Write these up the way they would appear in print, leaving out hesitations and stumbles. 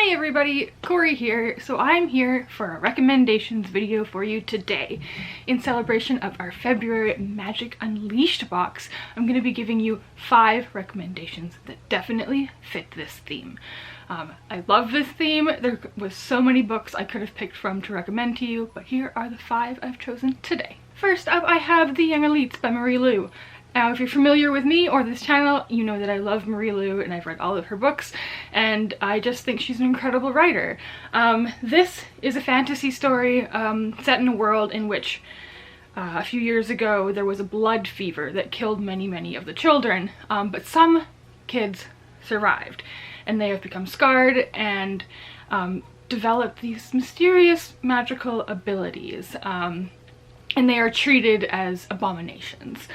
Hi everybody, Cori here. So I'm here for a recommendations video for you today. In celebration of our February Magic Unleashed box, I'm going to be giving you 5 recommendations that definitely fit this theme. I love this theme. There was so many books I could have picked from to recommend to you, but here are the 5 I've chosen today. First up, I have The Young Elites by Marie Lu. Now, if you're familiar with me or this channel, you know that I love Marie Lu and I've read all of her books, and I just think she's an incredible writer. This is a fantasy story set in a world in which a few years ago there was a blood fever that killed many of the children, but some kids survived, and they have become scarred and developed these mysterious magical abilities, and they are treated as abominations.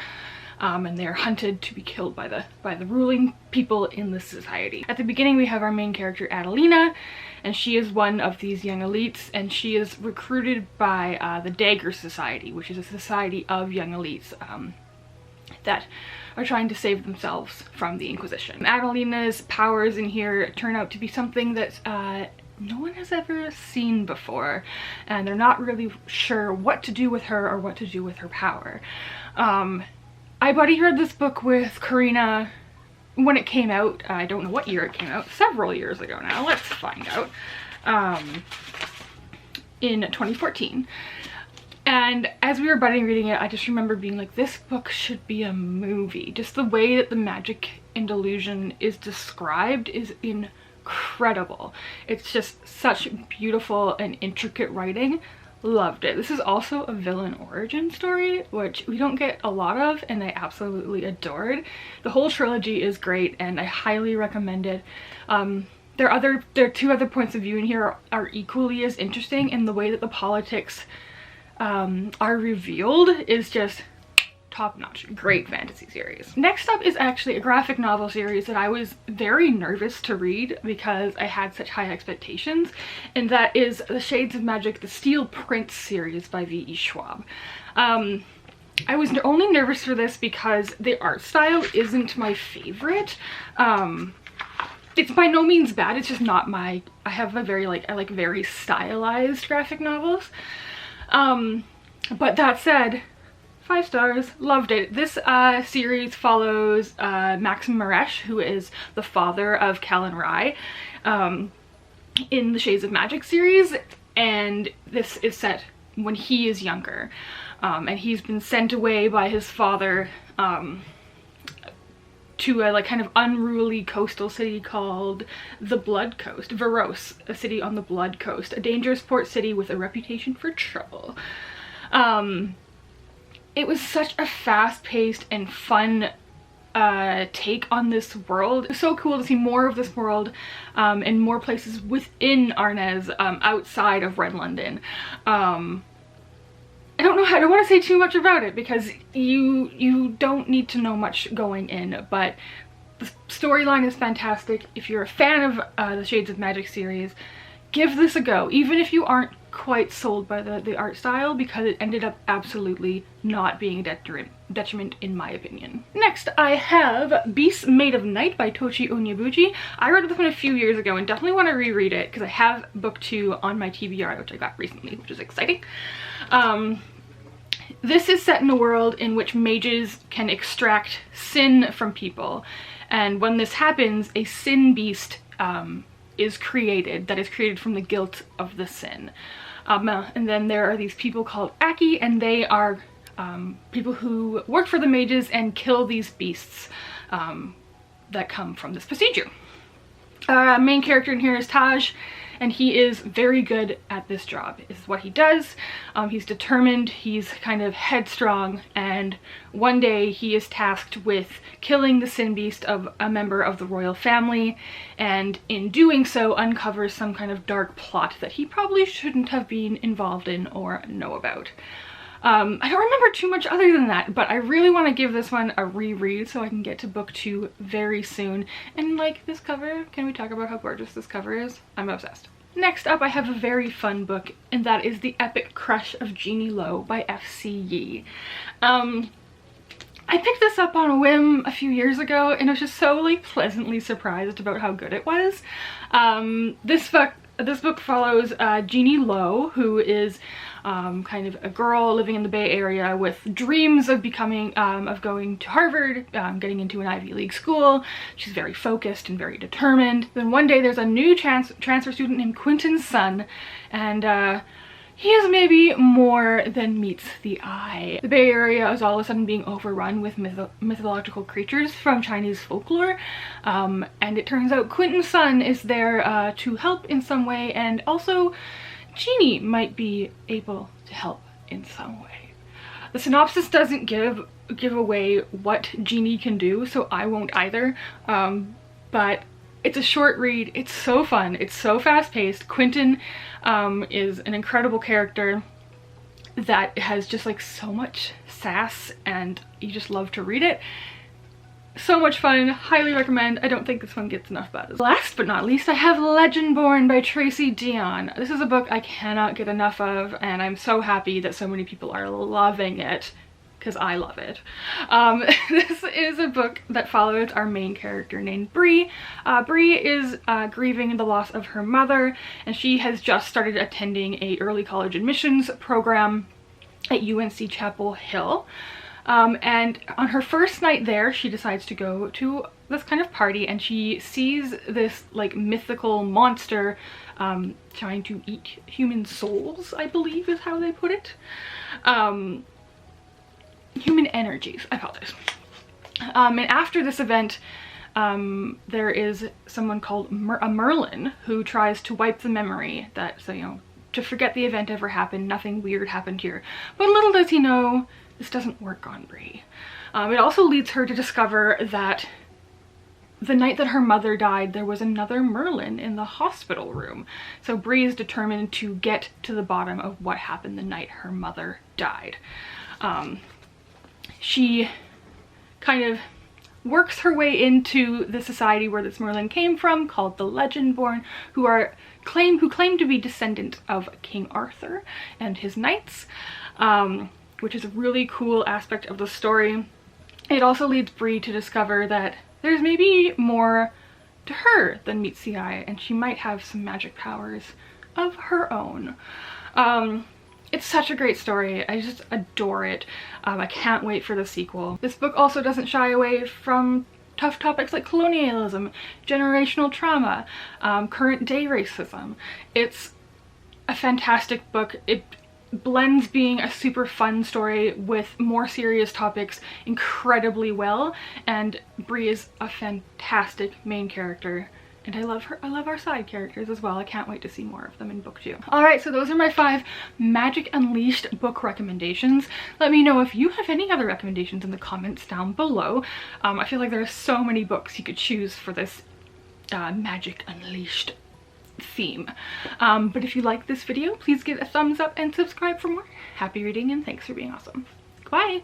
And they're hunted to be killed by the ruling people in the society. At the beginning we have our main character Adelina, and she is one of these young elites, and she is recruited by the Dagger Society, which is a society of young elites that are trying to save themselves from the Inquisition. Adelina's powers in here turn out to be something that no one has ever seen before, and they're not really sure what to do with her or what to do with her power. I buddy read this book with Karina when it came out. I don't know what year it came out, several years ago now, let's find out. In 2014. And as we were buddy reading it, I just remember being like, this book should be a movie. Just the way that the magic and illusion is described is incredible. It's just such beautiful and intricate writing. Loved it. This is also a villain origin story, which we don't get a lot of, and I absolutely adored. The whole trilogy is great, and I highly recommend it. There are 2 other points of view in here are equally as interesting, and the way that the politics are revealed is just top-notch. Great fantasy series. Next up is actually a graphic novel series that I was very nervous to read because I had such high expectations, and that is The Shades of Magic, the Steel Prince series by V.E. Schwab. I was only nervous for this because the art style isn't my favorite. It's by no means bad, it's just not my, I have a very I like very stylized graphic novels. But that said, 5 stars, loved it. This series follows Maxim Maresh, who is the father of Callan Rye in the Shades of Magic series, and this is set when he is younger, and he's been sent away by his father to a kind of unruly coastal city called the Blood Coast, Varos, a city on the Blood Coast, a dangerous port city with a reputation for trouble. It was such a fast-paced and fun take on this world. It was so cool to see more of this world and more places within Arnez outside of Red London. I don't want to say too much about it because you don't need to know much going in, but the storyline is fantastic. If you're a fan of the Shades of Magic series, give this a go, even if you aren't quite sold by the art style, because it ended up absolutely not being a detriment in my opinion. Next I have Beasts Made of Night by Tochi Onyebuchi. I read this one a few years ago and definitely want to reread it because I have book 2 on my TBR, which I got recently, which is exciting. This is set in a world in which mages can extract sin from people, and when this happens, a sin beast is created, that is created from the guilt of the sin. And then there are these people called Aki, and they are people who work for the mages and kill these beasts that come from this procedure. Main character in here is Taj, and he is very good at this job. This is what he does. He's determined, he's kind of headstrong, and one day he is tasked with killing the sin beast of a member of the royal family, and in doing so uncovers some kind of dark plot that he probably shouldn't have been involved in or know about. I don't remember too much other than that, but I really want to give this one a reread so I can get to book 2 very soon. And like this cover, can we talk about how gorgeous this cover is? I'm obsessed. Next up I have a very fun book, and that is The Epic Crush of Jeannie Lowe by F.C. Yee. I picked this up on a whim a few years ago and I was just so like pleasantly surprised about how good it was. This book follows Jeannie Lowe, who is kind of a girl living in the Bay Area with dreams of becoming, of going to Harvard, getting into an Ivy League school. She's very focused and very determined. Then one day there's a new transfer student named Quentin's son, and he is maybe more than meets the eye. The Bay Area is all of a sudden being overrun with mythological creatures from Chinese folklore, and it turns out Quentin's son is there to help in some way, and also Jeannie might be able to help in some way. The synopsis doesn't give away what Jeannie can do, so I won't either, but it's a short read. It's so fun. It's so fast-paced. Quentin is an incredible character that has just like so much sass, and you just love to read it. So much fun. Highly recommend. I don't think this one gets enough buzz. Last but not least, I have Legendborn by Tracy Deonn. This is a book I cannot get enough of, and I'm so happy that so many people are loving it, because I love it. This is a book that follows our main character named Bree. Bree is grieving the loss of her mother, and she has just started attending a early college admissions program at UNC Chapel Hill. And on her first night there, she decides to go to this kind of party, and she sees this like mythical monster trying to eat human souls, I believe is how they put it. Human energies, I apologize. And after this event, there is someone called a Merlin who tries to wipe the memory that, so you know, to forget the event ever happened, nothing weird happened here. But little does he know, this doesn't work on Bree. It also leads her to discover that the night that her mother died, there was another Merlin in the hospital room. So Bree is determined to get to the bottom of what happened the night her mother died. She kind of works her way into the society where this Merlin came from, called the Legendborn, who claim to be descendant of King Arthur and his knights, which is a really cool aspect of the story. It also leads Bree to discover that there's maybe more to her than meets the eye, and she might have some magic powers of her own. It's such a great story. I just adore it. I can't wait for the sequel. This book also doesn't shy away from tough topics like colonialism, generational trauma, current day racism. It's a fantastic book. It blends being a super fun story with more serious topics incredibly well, and Bree is a fantastic main character. And I love her. I love our side characters as well. I can't wait to see more of them in book 2. Alright, so those are my 5 Magic Unleashed book recommendations. Let me know if you have any other recommendations in the comments down below. I feel like there are so many books you could choose for this Magic Unleashed theme. But if you like this video, please give it a thumbs up and subscribe for more. Happy reading, and thanks for being awesome. Bye!